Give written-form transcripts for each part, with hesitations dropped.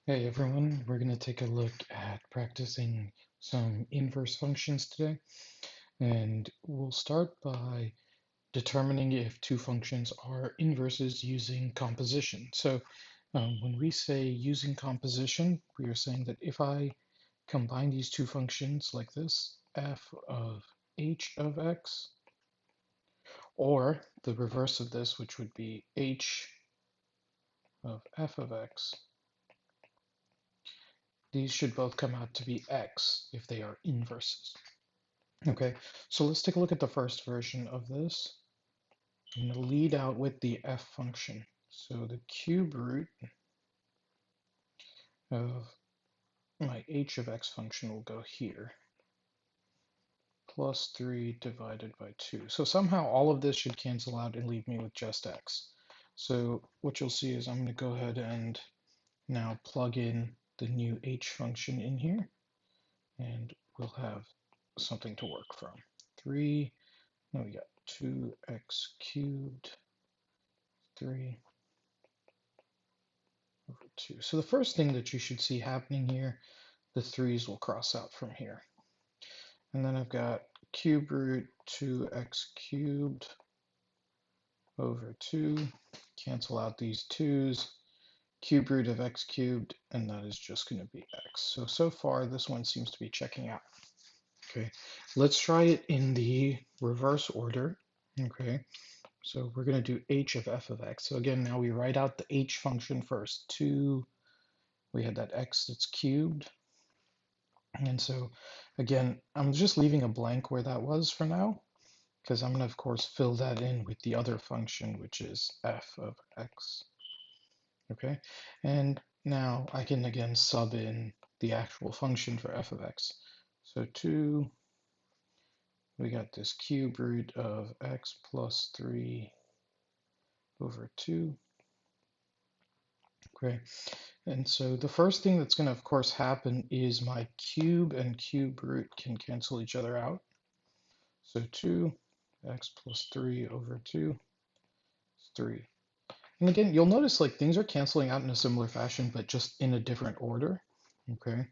Hey everyone, we're going to take a look at practicing some inverse functions today. And we'll start by determining if two functions are inverses using composition. So when we say using composition, we are saying that if I combine these two functions like this, f of h of x, or the reverse of this, which would be h of f of x, these should both come out to be x if they are inverses. Okay, so let's take a look at the first version of this. I'm going to lead out with the f function. So the cube root of my h of x function will go here, plus 3 divided by 2. So somehow all of this should cancel out and leave me with just x. So what you'll see is I'm going to go ahead and now plug in the new h function in here, and we'll have something to work from. 3, no, we got 2x cubed, 3 over 2. So the first thing that you should see happening here, the 3's will cross out from here. And then I've got cube root 2x cubed over 2. Cancel out these 2's. Cube root of x cubed, and that is just going to be x. So far, this one seems to be checking out. Okay, let's try it in the reverse order. Okay, so we're going to do h of f of x. So again, now we write out the h function first. 2, we had that x that's cubed. And so again, I'm just leaving a blank where that was for now, because I'm going to, of course, fill that in with the other function, which is f of x. Okay, and now I can again sub in the actual function for f of x. So 2, we got this cube root of x plus 3 over 2. Okay, and so the first thing that's going to, of course, happen is my cube and cube root can cancel each other out. So 2x plus 3 over 2 is 3. And again, you'll notice like things are canceling out in a similar fashion, but just in a different order. Okay.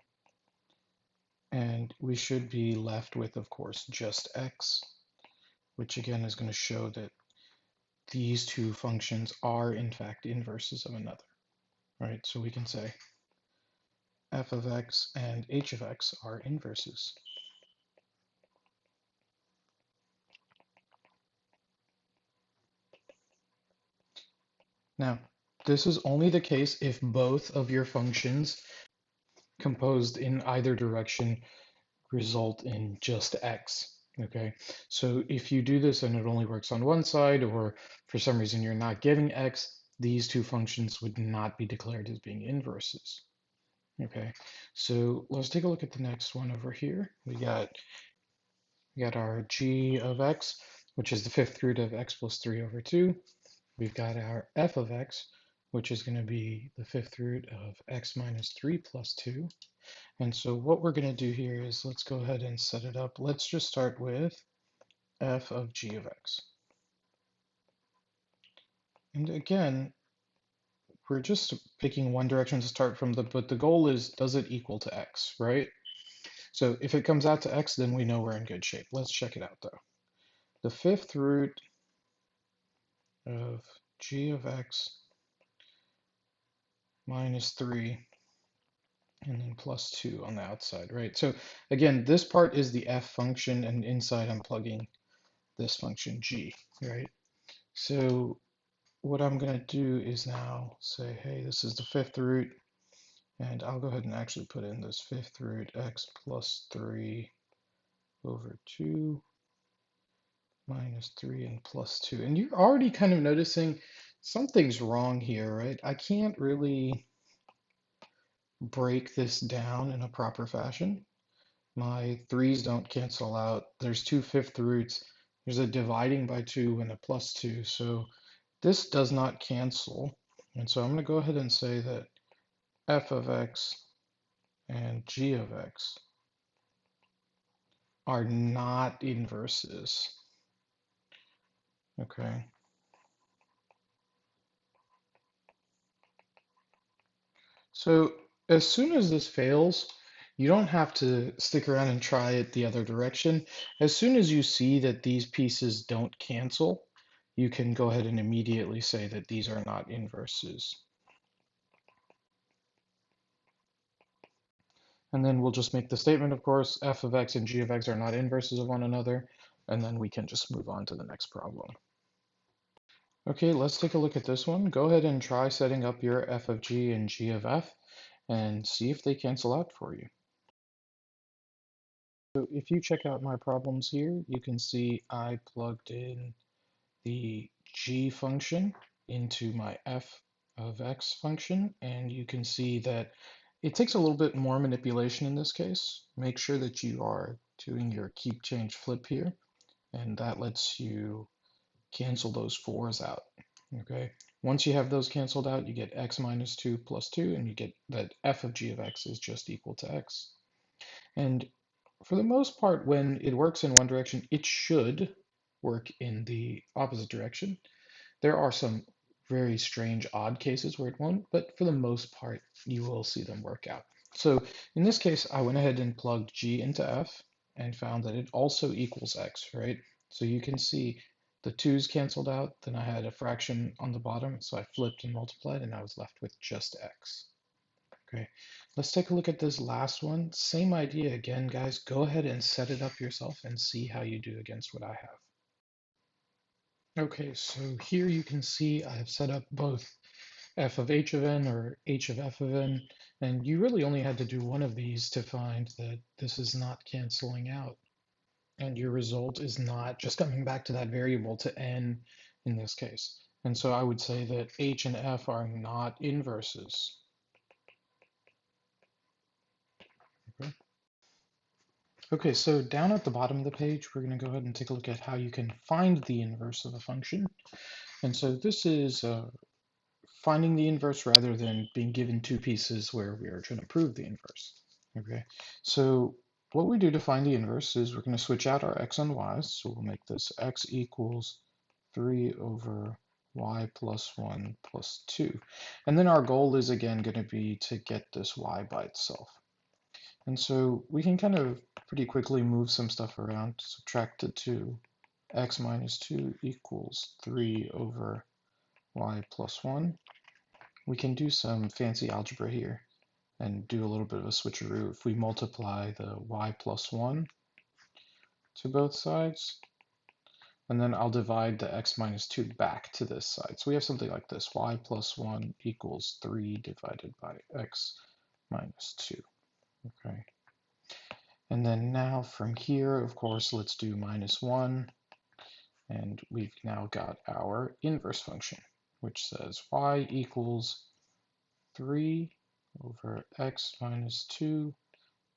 And we should be left with, of course, just x, which again is going to show that these two functions are in fact inverses of another. Right? So we can say f of x and h of x are inverses. Now, this is only the case if both of your functions composed in either direction result in just x. Okay, so if you do this and it only works on one side, or for some reason you're not getting x, these two functions would not be declared as being inverses. Okay, so let's take a look at the next one over here. We got our g of x, which is the fifth root of x plus 3 over 2. We've got our f of x, which is going to be the fifth root of x minus 3 plus 2. And so what we're going to do here is let's go ahead and set it up. Let's just start with f of g of x. And again, we're just picking one direction to start from, but the goal is, does it equal to x, right? So if it comes out to x, then we know we're in good shape. Let's check it out though. The fifth root of g of x minus 3 and then plus 2 on the outside, right? So again, this part is the f function, and inside I'm plugging this function g, right? So what I'm going to do is now say, hey, this is the fifth root, and I'll go ahead and actually put in this fifth root x plus 3 over 2 minus 3 and plus 2. And you're already kind of noticing something's wrong here, right? I can't really break this down in a proper fashion. My 3's don't cancel out. There's two fifth roots. There's a dividing by 2 and a plus 2. So this does not cancel. And so I'm going to go ahead and say that f of x and g of x are not inverses. Okay. So as soon as this fails, you don't have to stick around and try it the other direction. As soon as you see that these pieces don't cancel, you can go ahead and immediately say that these are not inverses. And then we'll just make the statement, of course, f of x and g of x are not inverses of one another, and then we can just move on to the next problem. Okay, let's take a look at this one. Go ahead and try setting up your f of g and g of f and see if they cancel out for you. So if you check out my problems here, you can see I plugged in the g function into my f of x function, and you can see that it takes a little bit more manipulation in this case. Make sure that you are doing your keep change flip here, and that lets you cancel those 4's out. Okay. Once you have those canceled out, you get x minus 2 plus 2, and you get that f of g of x is just equal to x. And for the most part, when it works in one direction, it should work in the opposite direction. There are some very strange odd cases where it won't, but for the most part, you will see them work out. So in this case, I went ahead and plugged g into f and found that it also equals x, right? So you can see the 2's canceled out, then I had a fraction on the bottom, so I flipped and multiplied, and I was left with just x. Okay, let's take a look at this last one. Same idea again, guys. Go ahead and set it up yourself and see how you do against what I have. Okay, so here you can see I have set up both f of h of n or h of f of n, and you really only had to do one of these to find that this is not canceling out, and your result is not just coming back to that variable to n in this case. And so I would say that h and f are not inverses. Okay. Okay, so down at the bottom of the page, we're going to go ahead and take a look at how you can find the inverse of a function. And so this is finding the inverse rather than being given two pieces where we are trying to prove the inverse. Okay, so what we do to find the inverse is we're going to switch out our x and y's. So we'll make this x equals 3 over y plus 1 plus 2. And then our goal is again going to be to get this y by itself. And so we can kind of pretty quickly move some stuff around. Subtract the 2. X minus 2 equals 3 over y plus 1. We can do some fancy algebra here and do a little bit of a switcheroo. If we multiply the y plus 1 to both sides, and then I'll divide the x minus 2 back to this side. So we have something like this. Y plus 1 equals 3 divided by x minus 2. Okay. And then now from here, of course, let's do minus 1. And we've now got our inverse function, which says y equals 3 over x minus 2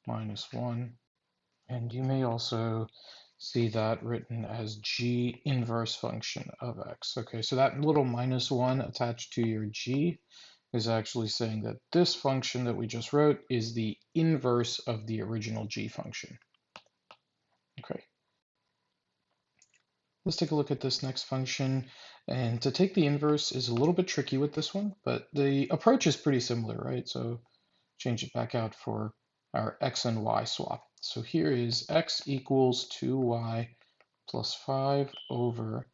minus 1. And you may also see that written as g inverse function of x. Okay, so that little minus 1 attached to your g is actually saying that this function that we just wrote is the inverse of the original g function. Okay. Let's take a look at this next function. And to take the inverse is a little bit tricky with this one, but the approach is pretty similar, right? So change it back out for our x and y swap. So here is x equals 2y plus 5 over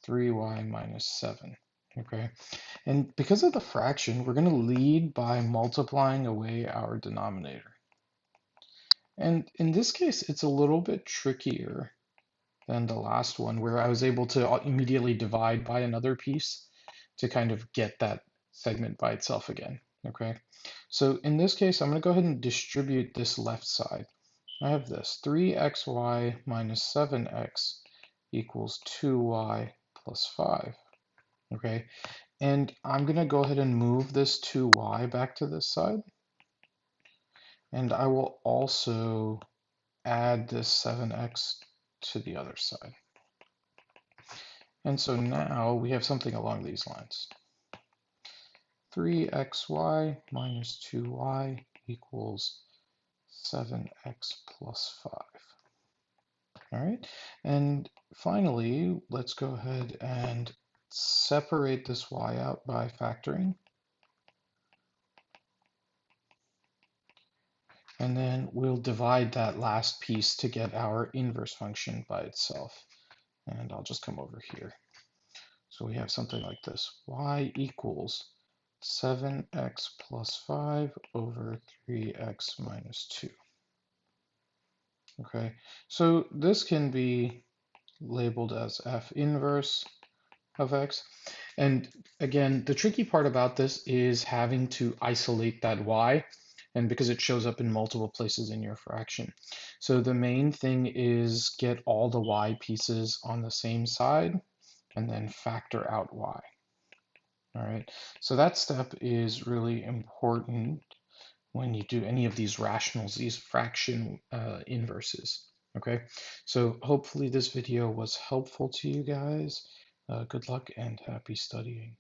3y minus 7. Okay, and because of the fraction, we're going to lead by multiplying away our denominator. And in this case, it's a little bit trickier than the last one, where I was able to immediately divide by another piece to kind of get that segment by itself again. Okay, so in this case, I'm going to go ahead and distribute this left side. I have this 3xy minus 7x equals 2y plus 5. Okay, and I'm going to go ahead and move this 2y back to this side. And I will also add this 7x to the other side. And so now we have something along these lines. 3xy minus 2y equals 7x plus 5. All right, and finally, let's go ahead and separate this y out by factoring. And then we'll divide that last piece to get our inverse function by itself. And I'll just come over here. So we have something like this. Y equals 7x plus 5 over 3x minus 2. Okay, so this can be labeled as f inverse of x. And again, the tricky part about this is having to isolate that y, and because it shows up in multiple places in your fraction. So the main thing is get all the y pieces on the same side and then factor out y. All right, so that step is really important when you do any of these rationals, these fraction inverses. Okay, so hopefully this video was helpful to you guys. Good luck and happy studying.